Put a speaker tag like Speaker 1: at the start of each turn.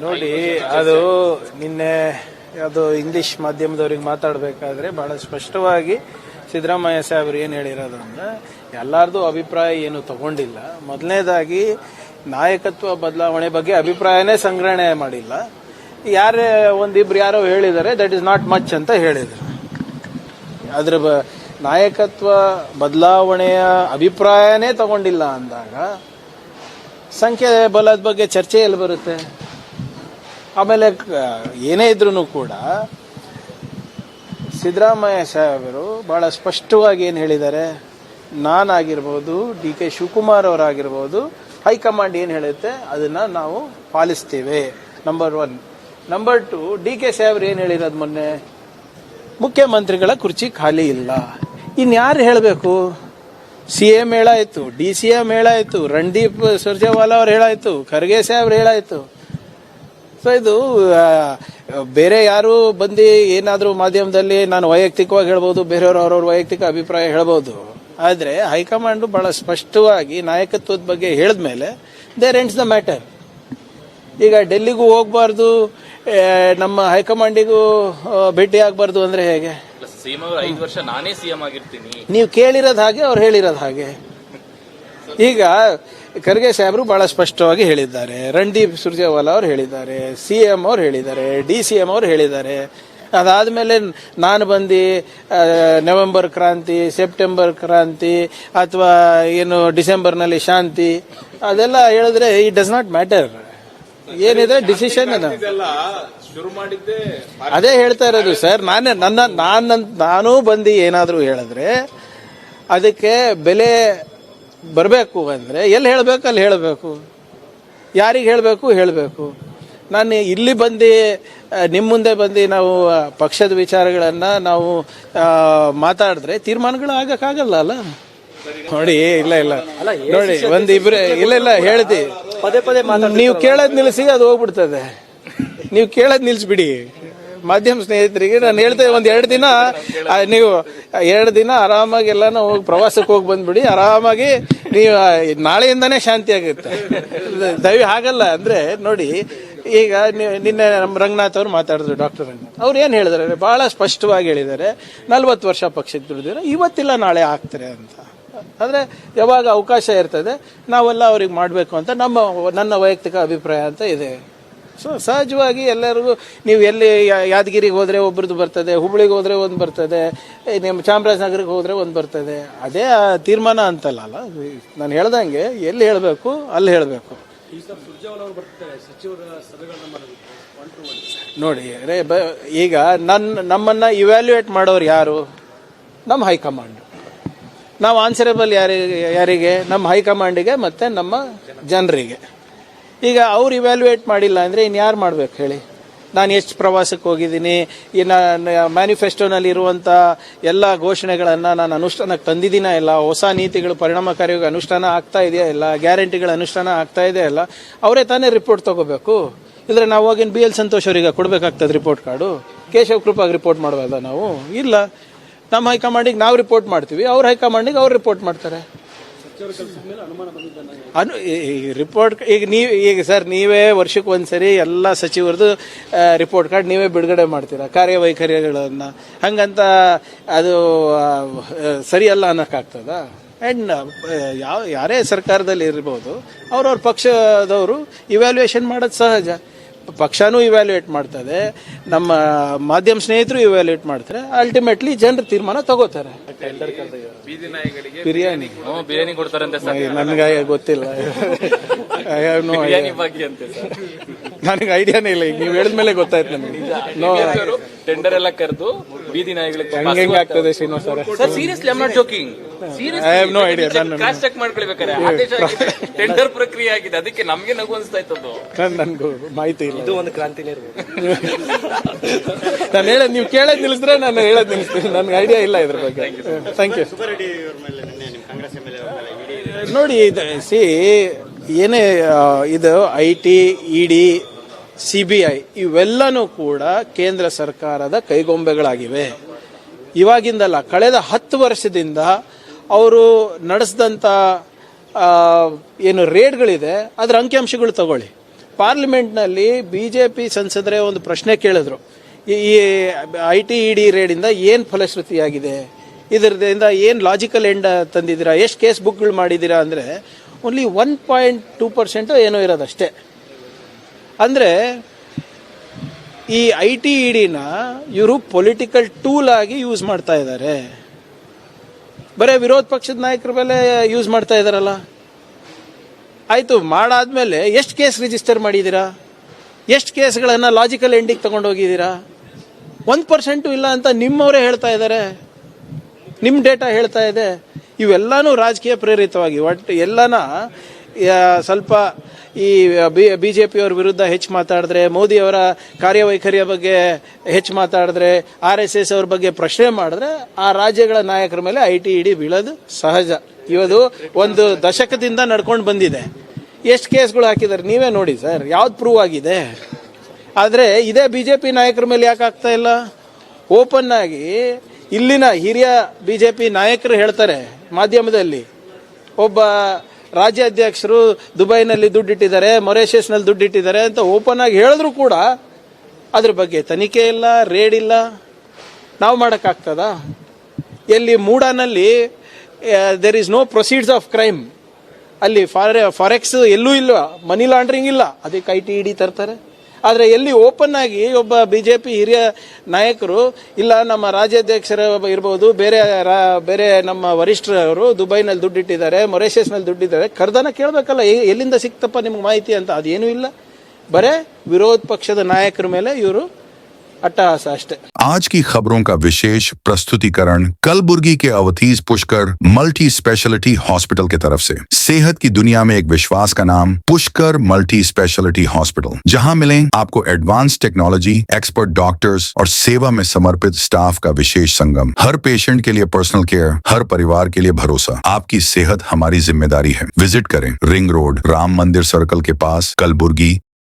Speaker 1: ನೋಡಿ, ಅದು ನಿನ್ನೆ ಅದು ಇಂಗ್ಲಿಷ್ ಮಾಧ್ಯಮದವ್ರಿಗೆ ಮಾತಾಡಬೇಕಾದ್ರೆ ಬಹಳ ಸ್ಪಷ್ಟವಾಗಿ ಸಿದ್ದರಾಮಯ್ಯ ಸಾಹೇಬರು ಏನು ಹೇಳಿರೋದು ಅಂದ್ರೆ, ಎಲ್ಲಾರ್ದು ಅಭಿಪ್ರಾಯ ಏನು ತಗೊಂಡಿಲ್ಲ. ಮೊದಲನೇದಾಗಿ ನಾಯಕತ್ವ ಬದಲಾವಣೆ ಬಗ್ಗೆ ಅಭಿಪ್ರಾಯನೇ ಸಂಗ್ರಹಣೆ ಮಾಡಿಲ್ಲ. ಯಾರೇ ಒಂದಿಬ್ರು ಯಾರೋ ಹೇಳಿದ್ದಾರೆ, ದಟ್ ಇಸ್ ನಾಟ್ ಮಚ್ ಅಂತ ಹೇಳಿದ್ರು. ಅದ್ರ ನಾಯಕತ್ವ ಬದಲಾವಣೆಯ ಅಭಿಪ್ರಾಯನೇ ತಗೊಂಡಿಲ್ಲ ಅಂದಾಗ ಸಂಖ್ಯೆ ಬಲದ ಬಗ್ಗೆ ಚರ್ಚೆ ಎಲ್ಲಿ ಬರುತ್ತೆ? ಆಮೇಲೆ ಏನೇ ಇದ್ರೂ ಕೂಡ ಸಿದ್ದರಾಮಯ್ಯ ಸಾಹೇಬರು ಬಹಳ ಸ್ಪಷ್ಟವಾಗಿ ಏನು ಹೇಳಿದ್ದಾರೆ, ನಾನಾಗಿರ್ಬೋದು, ಡಿ ಕೆ ಶಿವಕುಮಾರ್ ಅವರಾಗಿರ್ಬೋದು, ಹೈಕಮಾಂಡ್ ಏನು ಹೇಳುತ್ತೆ ಅದನ್ನ ನಾವು ಪಾಲಿಸ್ತೇವೆ. ನಂಬರ್ 1. ನಂಬರ್ 2, ಡಿ ಕೆ ಸಾಹೇಬ್ರು ಏನು ಹೇಳಿರೋದು ಮೊನ್ನೆ, ಮುಖ್ಯಮಂತ್ರಿಗಳ ಕುರ್ಚಿ ಖಾಲಿ ಇಲ್ಲ. ಇನ್ಯಾರು ಹೇಳಬೇಕು? CM ಹೇಳಾಯ್ತು, DCM ಹೇಳಾಯ್ತು, ರಣದೀಪ್ ಸುರ್ಜೇವಾಲಾ ಅವ್ರು ಹೇಳಾಯ್ತು, ಖರ್ಗೆ ಸಾಹೇಬ್ರು ಹೇಳಾಯ್ತು. ಸೊ ಇದು ಬೇರೆ ಯಾರು ಬಂದು ಏನಾದರೂ ಮಾಧ್ಯಮದಲ್ಲಿ ನಾನು ವೈಯಕ್ತಿಕವಾಗಿ ಹೇಳ್ಬೋದು, ಬೇರೆಯವರು ಅವ್ರವ್ರ ವೈಯಕ್ತಿಕ ಅಭಿಪ್ರಾಯ ಹೇಳ್ಬೋದು. ಆದರೆ ಹೈಕಮಾಂಡ್ ಬಹಳ ಸ್ಪಷ್ಟವಾಗಿ ನಾಯಕತ್ವದ ಬಗ್ಗೆ ಹೇಳಿದ್ಮೇಲೆ ದೇರ್ ಎಂಡ್ಸ್ ದ ಮ್ಯಾಟರ್. ಈಗ ಡೆಲ್ಲಿಗೂ ಹೋಗ್ಬಾರ್ದು, ನಮ್ಮ ಹೈಕಮಾಂಡಿಗೂ ಭೇಟಿ ಆಗ್ಬಾರ್ದು ಅಂದ್ರೆ ಹೇಗೆ?
Speaker 2: 5 ವರ್ಷ ನಾನೇ ಸಿಎಂ ಆಗಿರ್ತೀನಿ.
Speaker 1: ನೀವು ಕೇಳಿರೋದು ಹಾಗೆ, ಅವ್ರು ಹೇಳಿರೋದು ಹಾಗೆ. ಈಗ ಖರ್ಗೆ ಸಾಹೇಬರು ಬಹಳ ಸ್ಪಷ್ಟವಾಗಿ ಹೇಳಿದ್ದಾರೆ, ರಣದೀಪ್ ಸುರ್ಜೇವಾಲಾ ಅವರು ಹೇಳಿದ್ದಾರೆ, CM ಅವ್ರು ಹೇಳಿದ್ದಾರೆ, DCM ಅವ್ರು ಹೇಳಿದ್ದಾರೆ. ಅದಾದ್ಮೇಲೆ ನಾನು ಬಂದು ನವೆಂಬರ್ ಕ್ರಾಂತಿ, ಸೆಪ್ಟೆಂಬರ್ ಕ್ರಾಂತಿ ಅಥವಾ ಏನು ಡಿಸೆಂಬರ್ನಲ್ಲಿ ಶಾಂತಿ ಅದೆಲ್ಲ ಹೇಳಿದ್ರೆ ಇಟ್ ಡಸ್ ನಾಟ್ ಮ್ಯಾಟರ್. ಏನಿದೆ ಡಿಸಿಷನ್
Speaker 2: ಶುರು ಮಾಡಿದ್ದೆ
Speaker 1: ಅದೇ ಹೇಳ್ತಾ ಇರೋದು ಸರ್. ನಾನು ಬಂದು ಏನಾದರೂ ಹೇಳಿದ್ರೆ ಅದಕ್ಕೆ ಬೆಲೆ ಬರಬೇಕು ಅಂದ್ರೆ ಎಲ್ಲಿ ಹೇಳಬೇಕು ಅಲ್ಲಿ ಹೇಳಬೇಕು, ಯಾರಿಗೆ ಹೇಳಬೇಕು. ನಾನು ಇಲ್ಲಿ ಬಂದು ನಿಮ್ಮ ಮುಂದೆ ಬಂದು ನಾವು ಪಕ್ಷದ ವಿಚಾರಗಳನ್ನು ನಾವು ಮಾತಾಡಿದ್ರೆ ತೀರ್ಮಾನಗಳು ಆಗಕ್ಕಾಗಲ್ಲ ಅಲ್ಲ. ನೋಡಿ, ಇಲ್ಲ ನೋಡಿ, ಒಂದಿಬ್ರೆ ಇಲ್ಲ ಹೇಳ್ತಿ,
Speaker 3: ಪದೇ ಪದೇ
Speaker 1: ನೀವು ಕೇಳೋದ್ ನಿಲ್ಲಿಸಿ ಅದು ಹೋಗ್ಬಿಡ್ತದೆ. ನೀವು ಕೇಳೋದ್ ನಿಲ್ಸ್ಬಿಡಿ. ಮಾಧ್ಯಮ ಸ್ನೇಹಿತರಿಗೆ ನಾನು ಹೇಳ್ತೇವೆ, ಒಂದ್ 2 ದಿನ ನೀವು 2 ದಿನ ಆರಾಮಾಗಿ ಎಲ್ಲಾನು ಹೋಗಿ ಪ್ರವಾಸಕ್ಕೆ ಹೋಗಿ ಬಂದ್ಬಿಡಿ. ಆರಾಮಾಗಿ ನೀವು ನಾಳೆಯಿಂದಾನೇ ಶಾಂತಿ ಆಗುತ್ತೆ. ಹಾಗಲ್ಲ ಅಂದ್ರೆ ನೋಡಿ, ಈಗ ನಿನ್ನೆ ನಮ್ಮ ರಂಗನಾಥ್ ಅವ್ರು ಮಾತಾಡಿದ್ರು, ಡಾಕ್ಟರ್ ರಂಗನಾಥ್ ಅವ್ರು ಏನ್ ಹೇಳಿದಾರೆ, ಬಹಳ ಸ್ಪಷ್ಟವಾಗಿ ಹೇಳಿದ್ದಾರೆ, 40 ವರ್ಷ ಪಕ್ಷಕ್ಕೆ ದುಡಿದಿರೋ ಇವತ್ತಿಲ್ಲ ನಾಳೆ ಆಗ್ತಾರೆ ಅಂತ. ಆದ್ರೆ ಯಾವಾಗ ಅವಕಾಶ ಇರ್ತದೆ ನಾವೆಲ್ಲ ಅವ್ರಿಗೆ ಮಾಡಬೇಕು ಅಂತ ನನ್ನ ವೈಯಕ್ತಿಕ ಅಭಿಪ್ರಾಯ ಅಂತ ಇದೆ. ಸೊ ಸಹಜವಾಗಿ ಎಲ್ಲರಿಗೂ ನೀವು ಎಲ್ಲಿ ಯಾದಗಿರಿಗೆ ಹೋದ್ರೆ ಒಬ್ರದ್ದು ಬರ್ತದೆ, ಹುಬ್ಳಿಗೆ ಹೋದ್ರೆ ಒಂದು ಬರ್ತದೆ, ನಿಮ್ಮ ಚಾಮರಾಜನಗರಕ್ಕೆ ಹೋದ್ರೆ ಒಂದು ಬರ್ತದೆ. ಅದೇ ತೀರ್ಮಾನ ಅಂತಲ್ಲ. ನಾನು ಹೇಳ್ದಂಗೆ ಎಲ್ಲಿ ಹೇಳಬೇಕು ಅಲ್ಲಿ ಹೇಳಬೇಕು. ನೋಡಿ, ಈಗ ನಮ್ಮನ್ನ ಇವ್ಯಾಲ್ಯೂಯೇಟ್ ಮಾಡೋರು ಯಾರು? ನಮ್ಮ ಹೈಕಮಾಂಡ್. ನಾವು ಆನ್ಸರಬಲ್ ಯಾರಿಗೆ? ನಮ್ಮ ಹೈಕಮಾಂಡಿಗೆ ಮತ್ತೆ ನಮ್ಮ ಜನರಿಗೆ. ಈಗ ಅವ್ರು ಇವ್ಯಾಲ್ಯೂಯೇಟ್ ಮಾಡಿಲ್ಲ ಅಂದ್ರೆ ಇನ್ಯಾರು ಮಾಡ್ಬೇಕು ಹೇಳಿ? ನಾನು ಎಷ್ಟು ಪ್ರವಾಸಕ್ಕೆ ಹೋಗಿದ್ದೀನಿ, ಇನ್ನು ಮ್ಯಾನಿಫೆಸ್ಟೋನಲ್ಲಿ ಇರುವಂಥ ಎಲ್ಲ ಘೋಷಣೆಗಳನ್ನು ನಾನು ಅನುಷ್ಠಾನಕ್ಕೆ ತಂದಿದ್ದೀನ ಇಲ್ಲ, ಹೊಸ ನೀತಿಗಳು ಪರಿಣಾಮಕಾರಿಯಾಗಿ ಅನುಷ್ಠಾನ ಆಗ್ತಾ ಇದೆಯಾ ಇಲ್ಲ, ಗ್ಯಾರಂಟಿಗಳ ಅನುಷ್ಠಾನ ಆಗ್ತಾ ಇದೆಯಾ ಇಲ್ಲ, ಅವರೇ ತಾನೇ ರಿಪೋರ್ಟ್ ತಗೋಬೇಕು. ಇದ್ರೆ ನಾವು ಹೋಗಿನ BL ಸಂತೋಷ್ ಅವರಿಗೆ ಕೊಡಬೇಕಾಗ್ತದೆ ರಿಪೋರ್ಟ್ ಕಾರ್ಡು. ಕೇಶವ್ ಕೃಪಾಗಿ ರಿಪೋರ್ಟ್ ಮಾಡಬಾರ್ದ ನಾವು? ಇಲ್ಲ, ನಮ್ಮ ಹೈಕಮಾಂಡಿಗೆ ನಾವು ರಿಪೋರ್ಟ್ ಮಾಡ್ತೀವಿ, ಅವ್ರ ಹೈಕಮಾಂಡಿಗೆ ಅವ್ರು ರಿಪೋರ್ಟ್ ಮಾಡ್ತಾರೆ. ರಿಪೋರ್ಟ್ ಈಗ ಸರ್ ನೀವೇ ವರ್ಷಕ್ಕೆ ಒಂದ್ಸರಿ ಎಲ್ಲ ಸಚಿವರದು ರಿಪೋರ್ಟ್ ಕಾರ್ಡ್ ನೀವೇ ಬಿಡುಗಡೆ ಮಾಡ್ತೀರಾ, ಕಾರ್ಯವೈಖರಿಗಳನ್ನ. ಹಂಗಂತ ಅದು ಸರಿಯಲ್ಲ ಅನ್ನೋಕ್ಕಾಗ್ತದ? ಅಂಡ್ ಯಾರೇ ಸರ್ಕಾರದಲ್ಲಿ ಇರ್ಬೋದು, ಅವ್ರವ್ರ ಪಕ್ಷದವರು ಇವ್ಯಾಲ್ಯೂಯೇಷನ್ ಮಾಡೋದು ಸಹಜ. ಪಕ್ಷನೂ ಇವ್ಯಾಲ್ಯೂಯೇಟ್ ಮಾಡ್ತದೆ, ನಮ್ಮ ಮಾಧ್ಯಮ ಸ್ನೇಹಿತರು ಇವ್ಯಾಲ್ಯೂಯೇಟ್ ಮಾಡ್ತಾರೆ. ಅಲ್ಟಿಮೇಟ್ಲಿ ಜನರು ತೀರ್ಮಾನ ತಗೋತಾರೆ. ಬಿರಿಯಾನಿ
Speaker 2: ಕೊಡ್ತಾರಂತೆ
Speaker 1: ನನಗೆ ಗೊತ್ತಿಲ್ಲ, ನನಗೆ ಐಡಿಯಾನೇ ಇಲ್ಲ. ಈಗ ನೀವು ಹೇಳಿದ್ಮೇಲೆ ಗೊತ್ತಾಯ್ತು ನನಗೆ.
Speaker 2: ಟೆಂಡರ್ ಎಲ್ಲ ಕರೆದು ಬೀದಿ ನಾಯಿಗಳಿಗೆ
Speaker 1: ಹೆಂಗೆ ಆಗ್ತದೆ ಶ್ರೀನಿವಾಸ್ ಅವರೇ?
Speaker 2: Seriously I am not joking.
Speaker 1: I have no idea.
Speaker 2: Cost check ಮಾಡ್ಕೊಳ್ಬೇಕಾರೆ ಟೆಂಡರ್ ಪ್ರಕ್ರಿಯೆ ಆಗಿದೆ, ಅದಕ್ಕೆ ನಮ್ಗೆ ನಗು ಅನಿಸ್ತಾ ಇತ್ತು.
Speaker 1: ನನ್ಗೂ ಮಾಹಿತಿ ಇಲ್ಲ.
Speaker 3: ಇದು ಒಂದು ಕ್ರಾಂತಿನೇ ಇರ್ಬೋದು.
Speaker 1: ನಾನು ಹೇಳೋದು ನೀವು ಕೇಳೋದು ನಿಲ್ಲಿಸಿದ್ರೆ ನಾನು ಹೇಳೋದು ನಿಲ್ಲಿಸ್ತೀನಿ. ನನ್ಗೆ ಐಡಿಯಾ ಇಲ್ಲ ಇದ್ರ ಬಗ್ಗೆ. Thank you. ನೋಡಿ, ಏನೇ ಇದು IT, ED, CBI ಇವೆಲ್ಲನೂ ಕೂಡ ಕೇಂದ್ರ ಸರ್ಕಾರದ ಕೈಗೊಂಬೆಗಳಾಗಿವೆ. ಇವಾಗಿಂದಲ್ಲ, ಕಳೆದ 10 ವರ್ಷದಿಂದ ಅವರು ನಡೆಸಿದಂಥ ಏನು ರೇಡ್ಗಳಿದೆ ಅದರ ಅಂಕಿಅಂಶಗಳು ತಗೊಳ್ಳಿ. ಪಾರ್ಲಿಮೆಂಟ್ನಲ್ಲಿ ಬಿಜೆಪಿ ಸಂಸದರೇ ಒಂದು ಪ್ರಶ್ನೆ ಕೇಳಿದ್ರು, ಈ IT ED ರೇಡಿಂದ ಏನು ಫಲಶ್ರುತಿಯಾಗಿದೆ, ಇದರಿಂದ ಏನು ಲಾಜಿಕಲ್ ಎಂಡ್ ತಂದಿದ್ದೀರಾ, ಎಷ್ಟು ಕೇಸ್ ಬುಕ್ಗಳು ಮಾಡಿದ್ದೀರಾ ಅಂದರೆ ಓನ್ಲಿ 1.2% ಏನೋ ಇರೋದಷ್ಟೇ. ಅಂದರೆ ಈ IT EDನ ಇವರು ಪೊಲಿಟಿಕಲ್ ಟೂಲ್ ಆಗಿ ಯೂಸ್ ಮಾಡ್ತಾ ಇದ್ದಾರೆ. ಬರೀ ವಿರೋಧ ಪಕ್ಷದ ನಾಯಕರ ಮೇಲೆ ಯೂಸ್ ಮಾಡ್ತಾ ಇದ್ದಾರಲ್ಲ. ಆಯಿತು, ಮಾಡಾದ್ಮೇಲೆ ಎಷ್ಟು ಕೇಸ್ ರಿಜಿಸ್ಟರ್ ಮಾಡಿದ್ದೀರಾ, ಎಷ್ಟು ಕೇಸ್ಗಳನ್ನು ಲಾಜಿಕಲ್ ಎಂಡಿಗೆ ತಗೊಂಡೋಗಿದ್ದೀರಾ? 1% ಇಲ್ಲ ಅಂತ ನಿಮ್ಮವರೇ ಹೇಳ್ತಾ ಇದ್ದಾರೆ, ನಿಮ್ಮ ಡೇಟಾ ಹೇಳ್ತಾ ಇದೆ. ಇವೆಲ್ಲನೂ ರಾಜಕೀಯ ಪ್ರೇರಿತವಾಗಿ ಒಟ್ಟು ಎಲ್ಲನ ಸ್ವಲ್ಪ ಈ BJP-ಯವ್ರ ವಿರುದ್ಧ ಹೆಚ್ಚು ಮಾತಾಡಿದ್ರೆ, ಮೋದಿಯವರ ಕಾರ್ಯವೈಖರಿಯ ಬಗ್ಗೆ ಹೆಚ್ಚು ಮಾತಾಡಿದ್ರೆ, RSS ಅವ್ರ ಬಗ್ಗೆ ಪ್ರಶ್ನೆ ಮಾಡಿದ್ರೆ ಆ ರಾಜ್ಯಗಳ ನಾಯಕರ ಮೇಲೆ IT ED ಬೀಳೋದು ಸಹಜ. ಇವತ್ತು ಒಂದು ದಶಕದಿಂದ ನಡ್ಕೊಂಡು ಬಂದಿದೆ. ಎಷ್ಟು ಕೇಸ್ಗಳು ಹಾಕಿದ್ದಾರೆ ನೀವೇ ನೋಡಿ ಸರ್, ಯಾವ್ದು ಪ್ರೂವ್ ಆಗಿದೆ? ಆದರೆ ಇದೇ BJP ನಾಯಕರ ಮೇಲೆ ಯಾಕೆ ಆಗ್ತಾ ಇಲ್ಲ? ಓಪನ್ ಆಗಿ ಇಲ್ಲಿನ ಹಿರಿಯ BJP ನಾಯಕರು ಹೇಳ್ತಾರೆ ಮಾಧ್ಯಮದಲ್ಲಿ, ಒಬ್ಬ ರಾಜ್ಯಾಧ್ಯಕ್ಷರು ದುಬೈನಲ್ಲಿ ದುಡ್ಡಿಟ್ಟಿದ್ದಾರೆ, ಮೊರೇಷಿಯಸ್ನಲ್ಲಿ ದುಡ್ಡಿಟ್ಟಿದ್ದಾರೆ ಅಂತ ಓಪನ್ ಆಗಿ ಹೇಳಿದ್ರು ಕೂಡ ಅದ್ರ ಬಗ್ಗೆ ತನಿಖೆ ಇಲ್ಲ, ರೇಡ್ ಇಲ್ಲ. ನಾವು ಮಾಡೋಕ್ಕಾಗ್ತದ? ಎಲ್ಲಿ ಮೂಡಾನಲ್ಲಿ there is no proceeds of crime, ಅಲ್ಲಿ ಫಾರೆಕ್ಸ್ ಎಲ್ಲೂ ಇಲ್ಲ, ಮನಿ ಲಾಂಡ್ರಿಂಗ್ ಇಲ್ಲ, ಅದಕ್ಕೆ IT ED ತರ್ತಾರೆ. ಆದರೆ ಎಲ್ಲಿ ಓಪನ್ ಆಗಿ ಒಬ್ಬ BJP ಹಿರಿಯ ನಾಯಕರು, ಇಲ್ಲ ನಮ್ಮ ರಾಜ್ಯಾಧ್ಯಕ್ಷರ ಇರ್ಬೋದು, ಬೇರೆ ನಮ್ಮ ವರಿಷ್ಠರವರು ದುಬೈನಲ್ಲಿ ದುಡ್ಡಿಟ್ಟಿದ್ದಾರೆ, ಮೊರೇಷಿಯಸ್ನಲ್ಲಿ ದುಡ್ಡಿದ್ದಾರೆ, ಕರ್ದನ ಕೇಳಬೇಕಲ್ಲ, ಎಲ್ಲಿಂದ ಸಿಕ್ತಪ್ಪ ನಿಮ್ಗೆ ಮಾಹಿತಿ ಅಂತ. ಅದೇನೂ ಇಲ್ಲ, ಬರೇ ವಿರೋಧ ಪಕ್ಷದ ನಾಯಕರ ಮೇಲೆ ಇವರು अट्टहास अष्टे।
Speaker 3: आज की खबरों का विशेष प्रस्तुतिकरण कलबुर्गी के Avadhish Pushkar multi speciality hospital की तरफ से। सेहत की दुनिया में एक विश्वास का नाम पुष्कर मल्टी स्पेशलिटी हॉस्पिटल, जहां मिलें आपको एडवांस टेक्नोलॉजी, एक्सपर्ट डॉक्टर्स और सेवा में समर्पित स्टाफ का विशेष संगम। हर पेशेंट के लिए पर्सनल केयर, हर परिवार के लिए भरोसा। आपकी सेहत हमारी जिम्मेदारी है। विजिट करें, रिंग रोड, राम मंदिर सर्कल के पास, कलबुर्गी,